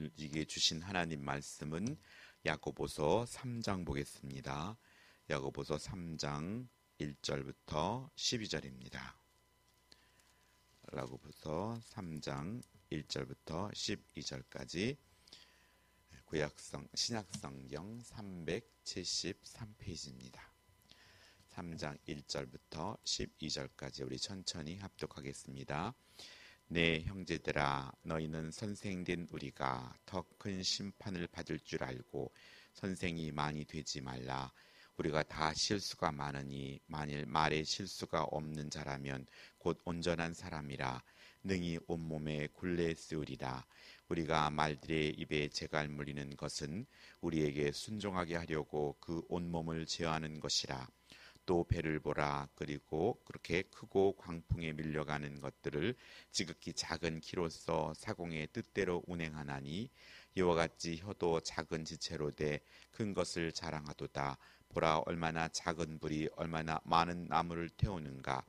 우리에게 주신 하나님 말씀은 야고보서 3장 보겠습니다. 야고보서 3장 1절부터 12절입니다. 야고보서 3장 1절부터 12절까지 신약성경 373페이지입니다. 3장 1절부터 12절까지 우리 천천히 합독하겠습니다. 네, 형제들아, 너희는 선생된 우리가 더 큰 심판을 받을 줄 알고 선생이 많이 되지 말라. 우리가 다 실수가 많으니 만일 말에 실수가 없는 자라면 곧 온전한 사람이라 능히 온몸에 굴레 쓰으리라. 우리가 말들의 입에 재갈 물리는 것은 우리에게 순종하게 하려고 그 온몸을 제어하는 것이라. 또 배를 보라. 그리고 그렇게 크고 광풍에 밀려가는 것들을 지극히 작은 키로서 사공의 뜻대로 운행하나니 이와 같이 혀도 작은 지체로 돼 큰 것을 자랑하도다. 보라, 얼마나 작은 불이 얼마나 많은 나무를 태우는가.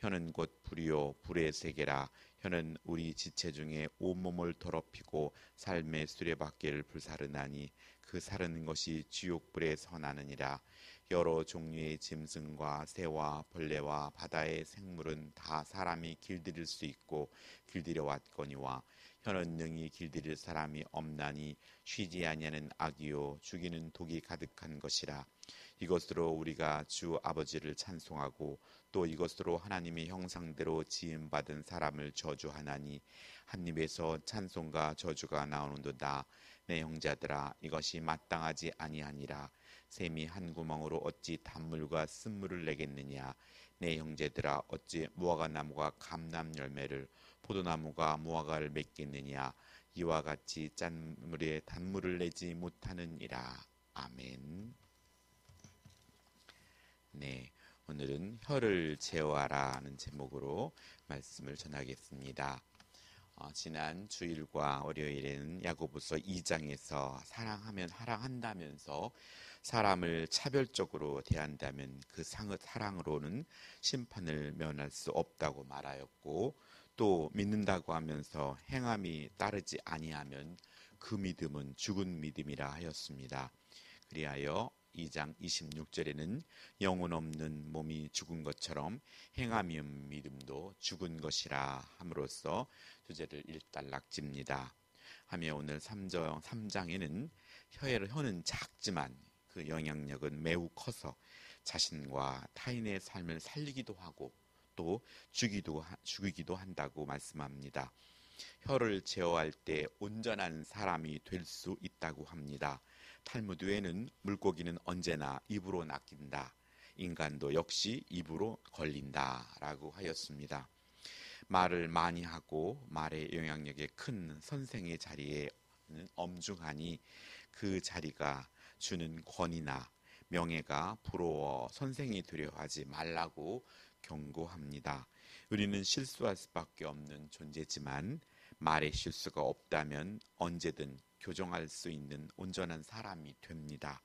혀는 곧 불이요 불의 세계라. 혀는 우리 지체 중에 온몸을 더럽히고 삶의 수레바퀴를 불사르나니 그 사르는 것이 지옥불에서 나느니라. 여러 종류의 짐승과 새와 벌레와 바다의 생물은 다 사람이 길들일 수 있고 길들여 왔거니와 혀는 능히 길들일 사람이 없나니 쉬지 아니하는 악이요 죽이는 독이 가득한 것이라. 이것으로 우리가 주 아버지를 찬송하고 또 이것으로 하나님의 형상대로 지음받은 사람을 저주하나니 한 입에서 찬송과 저주가 나오는도다. 내 형제들아, 이것이 마땅하지 아니하니라. 샘이 한 구멍으로 어찌 단물과 쓴물을 내겠느냐. 내 형제들아, 어찌 무화과나무가 감람 열매를 포도나무가 무화과를 맺겠느냐. 이와 같이 짠물에 단물을 내지 못하느니라. 아멘. 네, 오늘은 혀를 제어하라는 제목으로 말씀을 전하겠습니다. 지난 주일과 월요일에는 야고보서 2장에서 사랑한다면서 사람을 차별적으로 대한다면 그 사랑으로는 심판을 면할 수 없다고 말하였고, 또 믿는다고 하면서 행함이 따르지 아니하면 그 믿음은 죽은 믿음이라 하였습니다. 그리하여 2장 26절에는 영혼 없는 몸이 죽은 것처럼 행함이 없는 믿음도 죽은 것이라 함으로써 주제를 일단락집니다. 하며 오늘 3장에는 혀는 작지만 그 영향력은 매우 커서 자신과 타인의 삶을 살리기도 하고 또 죽이기도 한다고 말씀합니다. 혀를 제어할 때 온전한 사람이 될 수 있다고 합니다. 탈무드에는 물고기는 언제나 입으로 낚인다. 인간도 역시 입으로 걸린다 라고 하였습니다. 말을 많이 하고 말의 영향력이 큰 선생의 자리에는 엄중하니 그 자리가 주는 권위나 명예가 부러워 선생이 되려 하지 말라고 경고합니다. 우리는 실수할 수밖에 없는 존재지만 말에 실수가 없다면 언제든 교정할 수 있는 온전한 사람이 됩니다.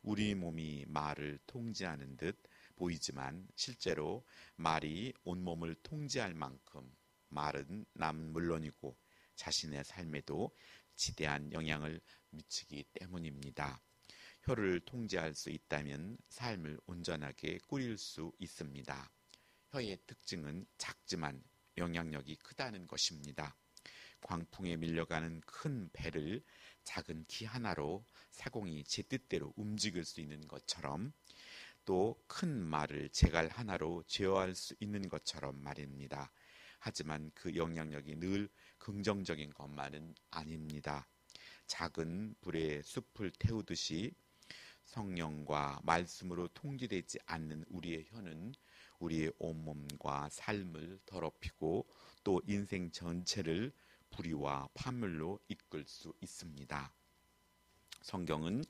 우리 몸이 말을 통제하는 듯 보이지만 실제로 말이 온몸을 통제할 만큼 말은 남은 물론이고 자신의 삶에도 지대한 영향을 미치기 때문입니다. 혀를 통제할 수 있다면 삶을 온전하게 꾸릴 수 있습니다. 혀의 특징은 작지만 영향력이 크다는 것입니다. 광풍에 밀려가는 큰 배를 작은 키 하나로 사공이 제 뜻대로 움직일 수 있는 것처럼 또 큰 말을 재갈 하나로 제어할 수 있는 것처럼 말입니다. 하지만 그 영향력이 늘 긍정적인 것만은 아닙니다. 작은 불에 숲을 태우듯이 성령과 말씀으로 통제되지 않는 우리의 혀는 우리의 온몸과 삶을 더럽히고 또 인생 전체를 불의와 파멸로 이끌 수 있습니다. 성경은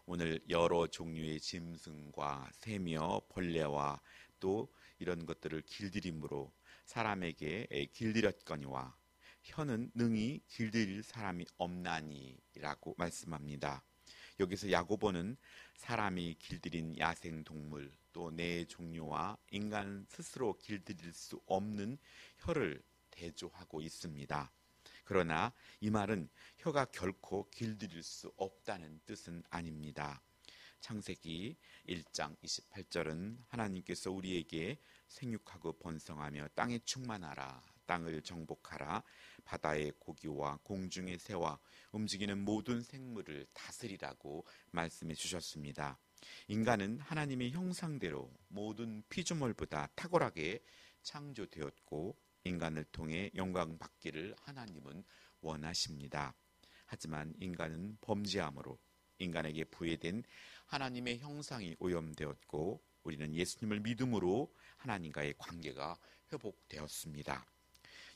오늘 여러 종류의 짐승과 새며 벌레와 또 이런 것들을 길들임으로 사람에게 길들였거니와 혀는 능히 길들일 사람이 없나니 라고 말씀합니다. 여기서 야고보는 사람이 길들인 야생동물 또 내 종류와 인간 스스로 길들일 수 없는 혀를 대조하고 있습니다. 그러나 이 말은 혀가 결코 길들일 수 없다는 뜻은 아닙니다. 창세기 1장 28절은 하나님께서 우리에게 생육하고 번성하며 땅에 충만하라, 땅을 정복하라, 바다의 고기와 공중의 새와 움직이는 모든 생물을 다스리라고 말씀해 주셨습니다. 인간은 하나님의 형상대로 모든 피조물보다 탁월하게 창조되었고 인간을 통해 영광 받기를 하나님은 원하십니다. 하지만 인간은 범죄함으로 인간에게 부여된 하나님의 형상이 오염되었고 우리는 예수님을 믿음으로 하나님과의 관계가 회복되었습니다.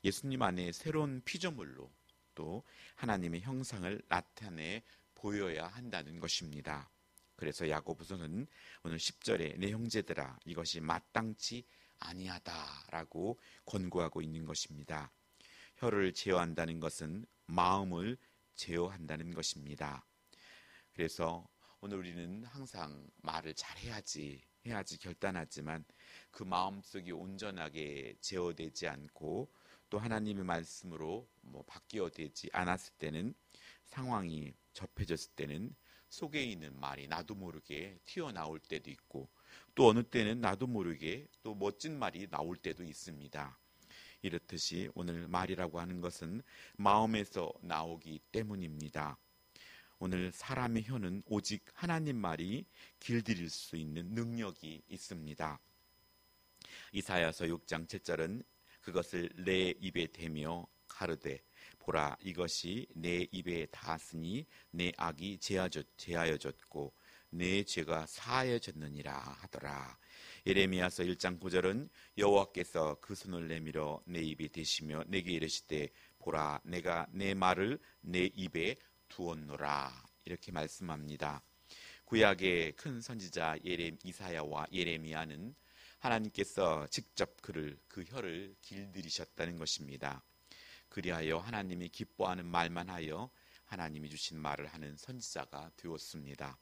예수님 안에 새로운 피조물로 또 하나님의 형상을 나타내 보여야 한다는 것입니다. 그래서 야고보서는 오늘 10절에 내 형제들아 이것이 마땅치 아니하다라고 권고하고 있는 것입니다. 혀를 제어한다는 것은 마음을 제어한다는 것입니다. 그래서 오늘 우리는 항상 말을 잘해야지 결단하지만 그 마음속이 온전하게 제어되지 않고 또 하나님의 말씀으로 바뀌어되지 않았을 때는 상황이 접해졌을 때는 속에 있는 말이 나도 모르게 튀어나올 때도 있고 또 어느 때는 나도 모르게 또 멋진 말이 나올 때도 있습니다. 이렇듯이 오늘 말이라고 하는 것은 마음에서 나오기 때문입니다. 오늘 사람의 혀는 오직 하나님 말이 길들일 수 있는 능력이 있습니다. 이사야서 6장 7절은 그것을 내 입에 대며 가르되 보라 이것이 내 입에 닿았으니 내 악이 제하여졌고 내 죄가 사하여졌느니라 하더라. 예레미야서 1장 9절은 여호와께서 그 손을 내밀어 내 입에 대시며 내게 이르시되 보라 내가 내 말을 내 입에 두었노라 이렇게 말씀합니다. 구약의 큰 선지자 이사야와 예레미야는 하나님께서 직접 그 혀를 길들이셨다는 것입니다. 그리하여 하나님이 기뻐하는 말만 하여 하나님이 주신 말을 하는 선지자가 되었습니다.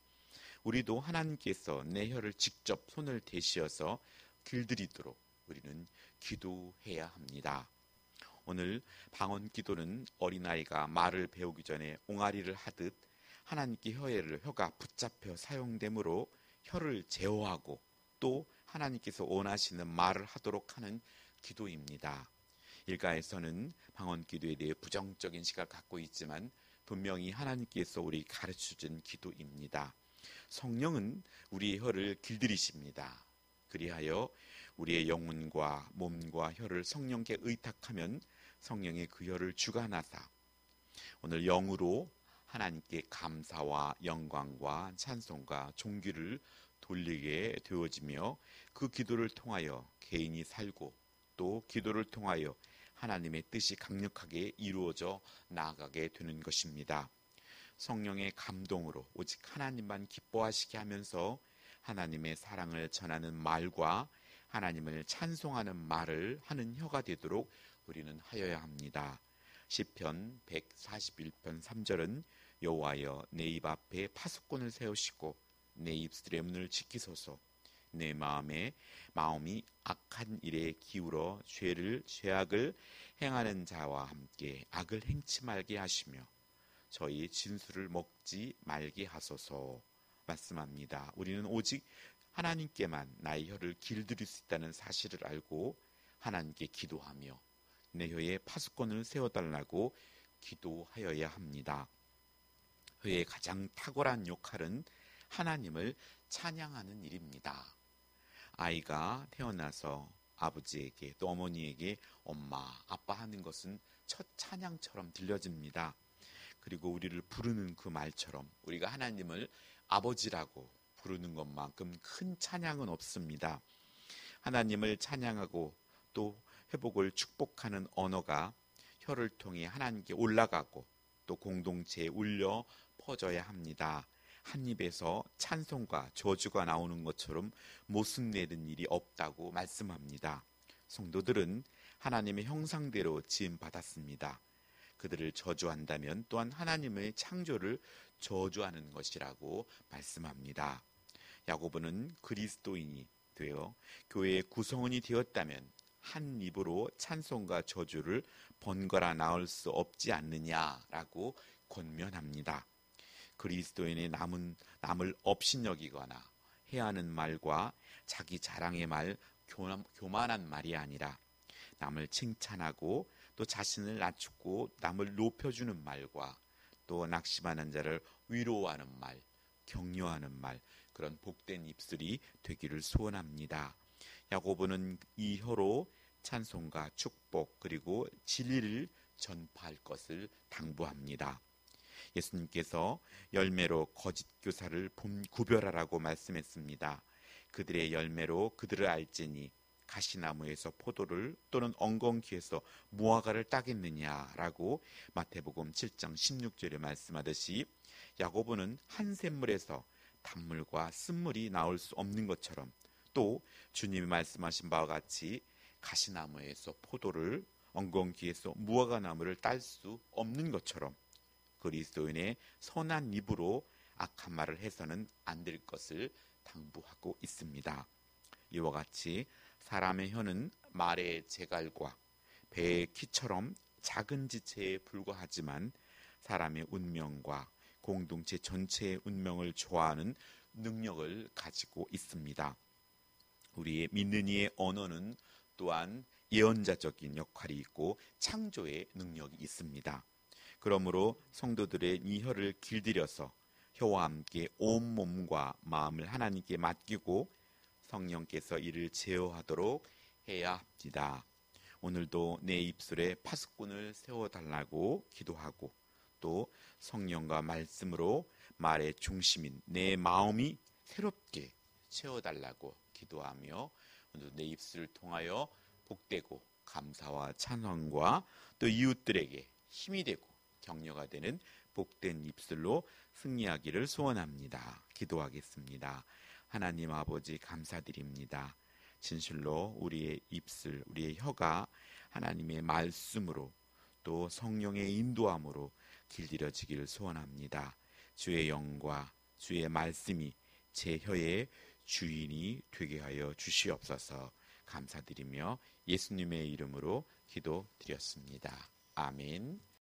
우리도 하나님께서 내 혀를 직접 손을 대시어서 길들이도록 우리는 기도해야 합니다. 오늘 방언 기도는 어린아이가 말을 배우기 전에 옹알이를 하듯 하나님께 혀가 붙잡혀 사용되므로 혀를 제어하고 또 하나님께서 원하시는 말을 하도록 하는 기도입니다. 일가에서는 방언 기도에 대해 부정적인 시각을 갖고 있지만 분명히 하나님께서 우리 가르쳐준 기도입니다. 성령은 우리의 혀를 길들이십니다. 그리하여 우리의 영혼과 몸과 혀를 성령께 의탁하면 성령의 그 혀를 주관하사 오늘 영으로 하나님께 감사와 영광과 찬송과 존귀를 돌리게 되어지며 그 기도를 통하여 개인이 살고 또 기도를 통하여 하나님의 뜻이 강력하게 이루어져 나아가게 되는 것입니다. 성령의 감동으로 오직 하나님만 기뻐하시게 하면서 하나님의 사랑을 전하는 말과 하나님을 찬송하는 말을 하는 혀가 되도록 우리는 하여야 합니다. 시편 141편 3절은 여호와여 내 입 앞에 파수꾼을 세우시고 내 입술의 문을 지키소서. 내 마음이 악한 일에 기울어 죄악을 행하는 자와 함께 악을 행치 말게 하시며 저희 진술을 먹지 말게 하소서 말씀합니다. 우리는 오직 하나님께만 나의 혀를 길들일 수 있다는 사실을 알고 하나님께 기도하며 내 혀에 파수꾼을 세워달라고 기도하여야 합니다. 혀의 가장 탁월한 역할은 하나님을 찬양하는 일입니다. 아이가 태어나서 아버지에게 또 어머니에게 엄마, 아빠 하는 것은 첫 찬양처럼 들려집니다. 그리고 우리를 부르는 그 말처럼 우리가 하나님을 아버지라고 부르는 것만큼 큰 찬양은 없습니다. 하나님을 찬양하고 또 회복을 축복하는 언어가 혀를 통해 하나님께 올라가고 또 공동체에 울려 퍼져야 합니다. 한 입에서 찬송과 저주가 나오는 것처럼 모순내는 일이 없다고 말씀합니다. 성도들은 하나님의 형상대로 지음받았습니다. 그들을 저주한다면 또한 하나님의 창조를 저주하는 것이라고 말씀합니다. 야고보는 그리스도인이 되어 교회의 구성원이 되었다면 한 입으로 찬송과 저주를 번갈아 나올 수 없지 않느냐라고 권면합니다. 그리스도인의 남을 업신여기거나 해하는 말과 자기 자랑의 말, 교만한 말이 아니라 남을 칭찬하고 또 자신을 낮추고 남을 높여주는 말과 또 낙심하는 자를 위로하는 말, 격려하는 말, 그런 복된 입술이 되기를 소원합니다. 야고보는 이 혀로 찬송과 축복 그리고 진리를 전파할 것을 당부합니다. 예수님께서 열매로 거짓 교사를 구별하라고 말씀했습니다. 그들의 열매로 그들을 알지니 가시나무에서 포도를 또는 엉겅퀴에서 무화과를 따겠느냐라고 마태복음 7장 16절에 말씀하듯이 야고보는 한 샘물에서 단물과 쓴물이 나올 수 없는 것처럼 또 주님이 말씀하신 바와 같이 가시나무에서 포도를 엉겅퀴에서 무화과나무를 딸 수 없는 것처럼 그리스도인의 선한 입으로 악한 말을 해서는 안 될 것을 당부하고 있습니다. 이와 같이 사람의 혀는 말의 재갈과 배의 키처럼 작은 지체에 불과하지만 사람의 운명과 공동체 전체의 운명을 조화하는 능력을 가지고 있습니다. 우리의 믿는 이의 언어는 또한 예언자적인 역할이 있고 창조의 능력이 있습니다. 그러므로 성도들의 이 혀를 길들여서 혀와 함께 온 몸과 마음을 하나님께 맡기고 성령께서 이를 제어하도록 해야 합니다. 오늘도 내 입술에 파수꾼을 세워달라고 기도하고 또 성령과 말씀으로 말의 중심인 내 마음이 새롭게 채워달라고 기도하며 오늘 내 입술을 통하여 복되고 감사와 찬양과 또 이웃들에게 힘이 되고 격려가 되는 복된 입술로 승리하기를 소원합니다. 기도하겠습니다. 하나님 아버지 감사드립니다. 진실로 우리의 입술, 우리의 혀가 하나님의 말씀으로 또 성령의 인도함으로 길들여지기를 소원합니다. 주의 영과 주의 말씀이 제 혀의 주인이 되게 하여 주시옵소서. 감사드리며 예수님의 이름으로 기도드렸습니다. 아멘.